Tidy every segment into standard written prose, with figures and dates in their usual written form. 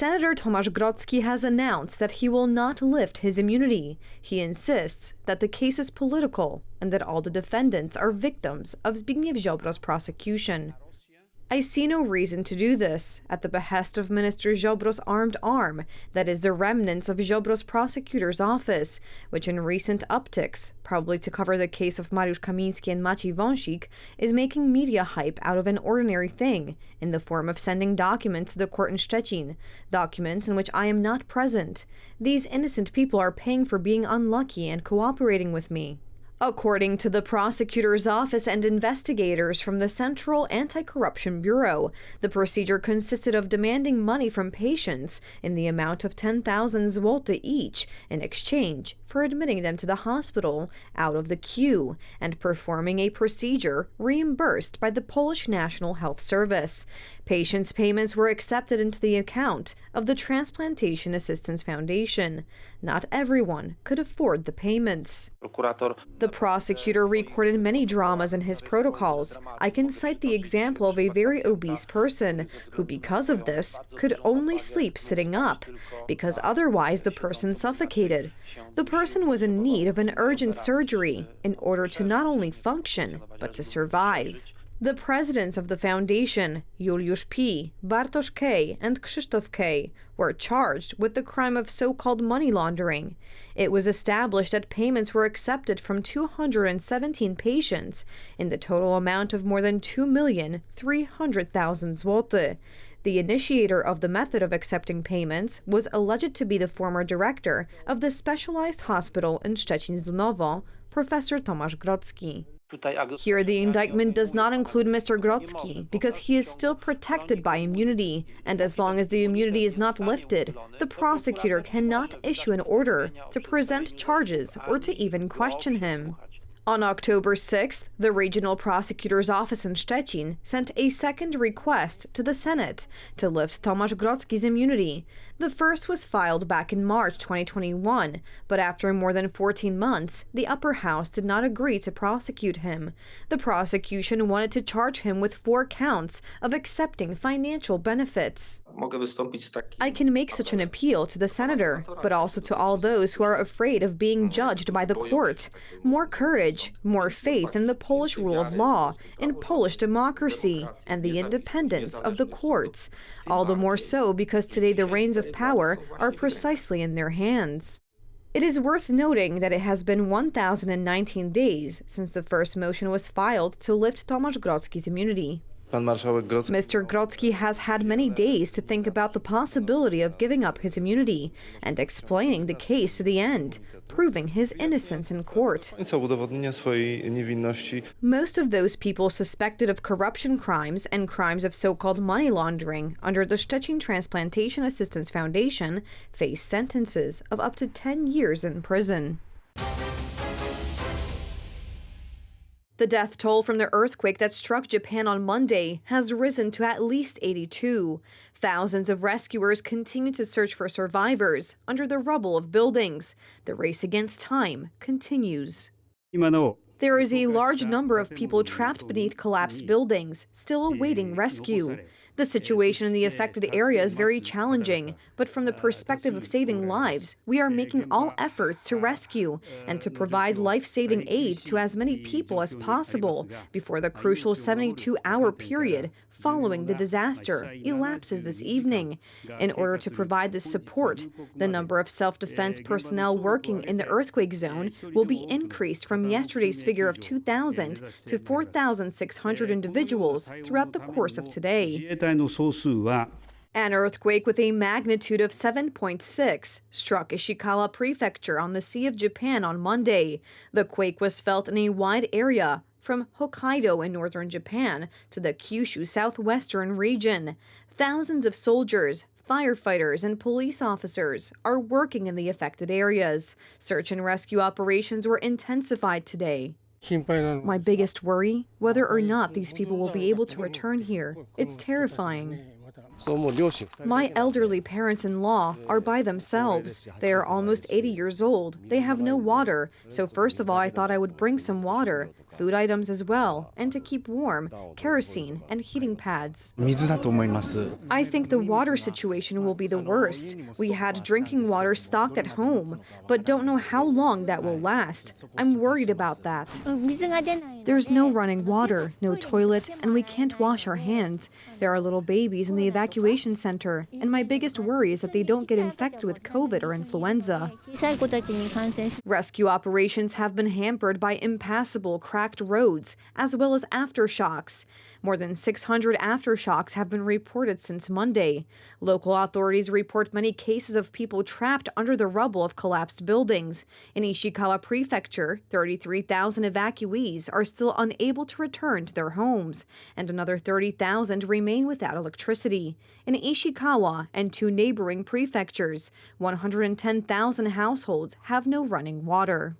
Senator Tomasz Grotsky has announced that he will not lift his immunity. He insists that the case is political and that all the defendants are victims of Zbigniew Ziobra's prosecution. I see no reason to do this at the behest of Minister Ziobra's armed arm, that is the remnants of Ziobra's prosecutor's office, which in recent upticks, probably to cover the case of Mariusz Kamiński and Maciej Wąsik, is making media hype out of an ordinary thing, in the form of sending documents to the court in Szczecin, documents in which I am not present. These innocent people are paying for being unlucky and cooperating with me. According to the prosecutor's office and investigators from the Central Anti-Corruption Bureau, the procedure consisted of demanding money from patients in the amount of 10,000 zloty each in exchange for admitting them to the hospital out of the queue and performing a procedure reimbursed by the Polish National Health Service. Patients' payments were accepted into the account of the Transplantation Assistance Foundation. Not everyone could afford the payments. The prosecutor recorded many dramas in his protocols. I can cite the example of a very obese person who, because of this, could only sleep sitting up, because otherwise the person suffocated. The person was in need of an urgent surgery in order to not only function, but to survive. The presidents of the foundation, Juliusz P., Bartosz K., and Krzysztof K., were charged with the crime of so-called money laundering. It was established that payments were accepted from 217 patients in the total amount of more than 2,300,000 zloty. The initiator of the method of accepting payments was alleged to be the former director of the specialized hospital in Szczecin-Zdunowo, Professor Tomasz Grotsky. Here, the indictment does not include Mr. Grotsky because he is still protected by immunity, and as long as the immunity is not lifted, the prosecutor cannot issue an order to present charges or to even question him. On October 6th, the regional prosecutor's office in Szczecin sent a second request to the Senate to lift Tomasz Grotsky's immunity. The first was filed back in March 2021, but after more than 14 months, the upper house did not agree to prosecute him. The prosecution wanted to charge him with 4 counts of accepting financial benefits. I can make such an appeal to the senator, but also to all those who are afraid of being judged by the court. More courage, more faith in the Polish rule of law, in Polish democracy, and the independence of the courts. All the more so because today the reins of power are precisely in their hands. It is worth noting that it has been 1,019 days since the first motion was filed to lift Tomasz Grotsky's immunity. Mr. Grotsky has had many days to think about the possibility of giving up his immunity and explaining the case to the end, proving his innocence in court. Most of those people suspected of corruption crimes and crimes of so-called money laundering under the Szczecin Transplantation Assistance Foundation face sentences of up to 10 years in prison. The death toll from the earthquake that struck Japan on Monday has risen to at least 82. Thousands of rescuers continue to search for survivors under the rubble of buildings. The race against time continues. There is a large number of people trapped beneath collapsed buildings, still awaiting rescue. The situation in the affected area is very challenging, but from the perspective of saving lives, we are making all efforts to rescue and to provide life-saving aid to as many people as possible before the crucial 72-hour period following the disaster elapses this evening. In order to provide this support, the number of self-defense personnel working in the earthquake zone will be increased from yesterday's figure of 2,000 to 4,600 individuals throughout the course of today. An earthquake with a magnitude of 7.6 struck Ishikawa Prefecture on the Sea of Japan on Monday. The quake was felt in a wide area, from Hokkaido in northern Japan to the Kyushu southwestern region. Thousands of soldiers, firefighters, and police officers are working in the affected areas. Search and rescue operations were intensified today. My biggest worry, whether or not these people will be able to return here. It's terrifying. My elderly parents-in-law are by themselves. They are almost 80 years old. They have no water. So first of all, I thought I would bring some water, food items as well, and to keep warm, kerosene and heating pads. I think the water situation will be the worst. We had drinking water stocked at home, but don't know how long that will last. I'm worried about that. There's no running water, no toilet, and we can't wash our hands. There are little babies in the evacuation center, and my biggest worry is that they don't get infected with COVID or influenza. Rescue operations have been hampered by impassable, cracked roads, as well as aftershocks. More than 600 aftershocks have been reported since Monday. Local authorities report many cases of people trapped under the rubble of collapsed buildings. In Ishikawa Prefecture, 33,000 evacuees are still unable to return to their homes, and another 30,000 remain without electricity. In Ishikawa and two neighboring prefectures, 110,000 households have no running water.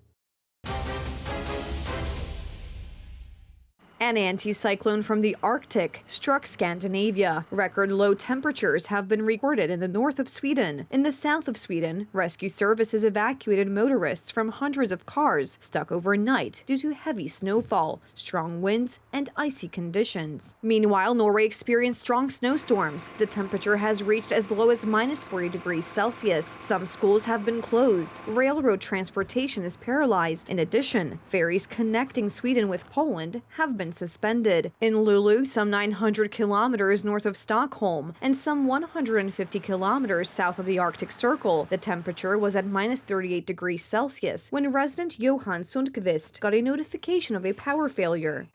An anticyclone from the Arctic struck Scandinavia. Record low temperatures have been recorded in the north of Sweden. In the south of Sweden, rescue services evacuated motorists from hundreds of cars stuck overnight due to heavy snowfall, strong winds, and icy conditions. Meanwhile, Norway experienced strong snowstorms. The temperature has reached as low as minus 40 degrees Celsius. Some schools have been closed. Railroad transportation is paralyzed. In addition, ferries connecting Sweden with Poland have been suspended. In Luleå, some 900 kilometers north of Stockholm, and some 150 kilometers south of the Arctic Circle, the temperature was at minus 38 degrees Celsius when resident Johan Sundqvist got a notification of a power failure.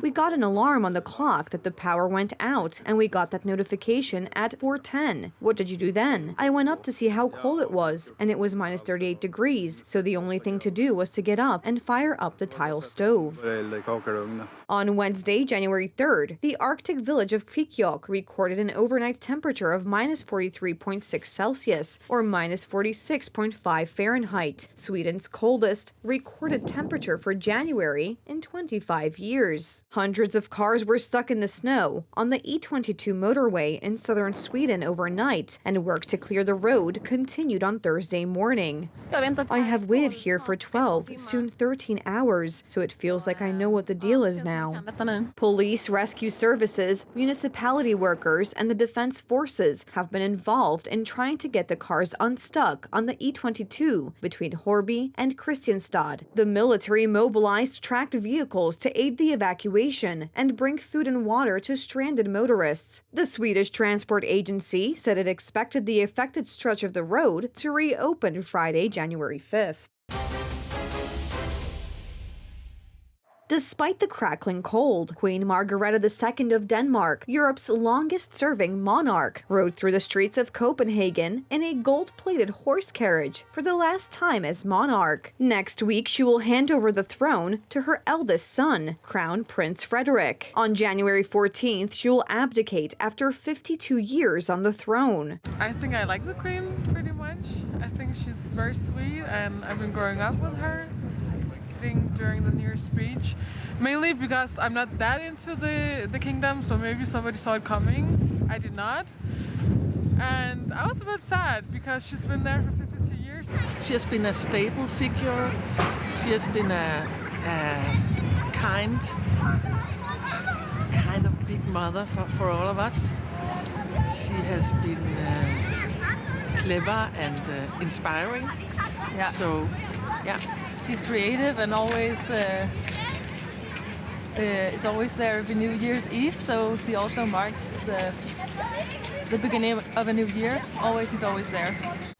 We got an alarm on the clock that the power went out, and we got that notification at 4:10. What did you do then? I went up to see how cold it was, and it was minus 38 degrees, so the only thing to do was to get up and fire up the tile stove. On Wednesday, January 3rd, the Arctic village of Kvikkjokk recorded an overnight temperature of minus 43.6 Celsius, or minus 46.5 Fahrenheit, Sweden's coldest recorded temperature for January in 25 years. Hundreds of cars were stuck in the snow on the E22 motorway in southern Sweden overnight, and work to clear the road continued on Thursday morning. I have waited here for 12, soon 13 hours, so it feels like I know what the deal is now. Police, rescue services, municipality workers, and the defense forces have been involved in trying to get the cars unstuck on the E22 between Horby and Kristianstad. The military mobilized tracked vehicles to aid the evacuation and bring food and water to stranded motorists. The Swedish Transport Agency said it expected the affected stretch of the road to reopen Friday, January 5th. Despite the crackling cold, Queen Margrethe II of Denmark, Europe's longest-serving monarch, rode through the streets of Copenhagen in a gold-plated horse carriage for the last time as monarch. Next week, she will hand over the throne to her eldest son, Crown Prince Frederik. On January 14th, she will abdicate after 52 years on the throne. I think I like the Queen pretty much. I think she's very sweet, and I've been growing up with her during the New Year's speech, mainly because I'm not that into the kingdom, so maybe somebody saw it coming. I did not, and I was a bit sad because she's been there for 52 years. She has been a stable figure. She has been a kind of big mother for all of us. She has been clever and inspiring. Yeah. So, yeah. She's creative and always is always there every New Year's Eve. So she also marks the beginning of a new year. She's always there.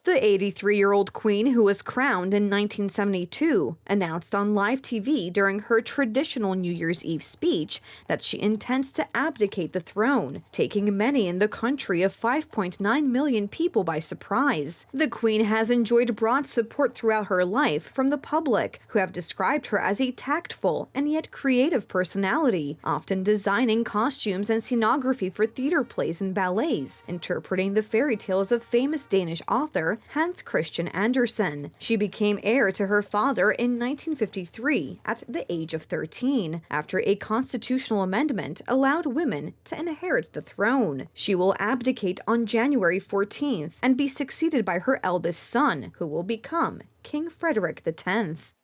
The 83-year-old queen, who was crowned in 1972, announced on live TV during her traditional New Year's Eve speech that she intends to abdicate the throne, taking many in the country of 5.9 million people by surprise. The queen has enjoyed broad support throughout her life from the public, who have described her as a tactful and yet creative personality, often designing costumes and scenography for theater plays and ballets, interpreting the fairy tales of famous Danish author brother, Hans Christian Andersen. She became heir to her father in 1953 at the age of 13, after a constitutional amendment allowed women to inherit the throne. She will abdicate on January 14th and be succeeded by her eldest son, who will become King Frederick X.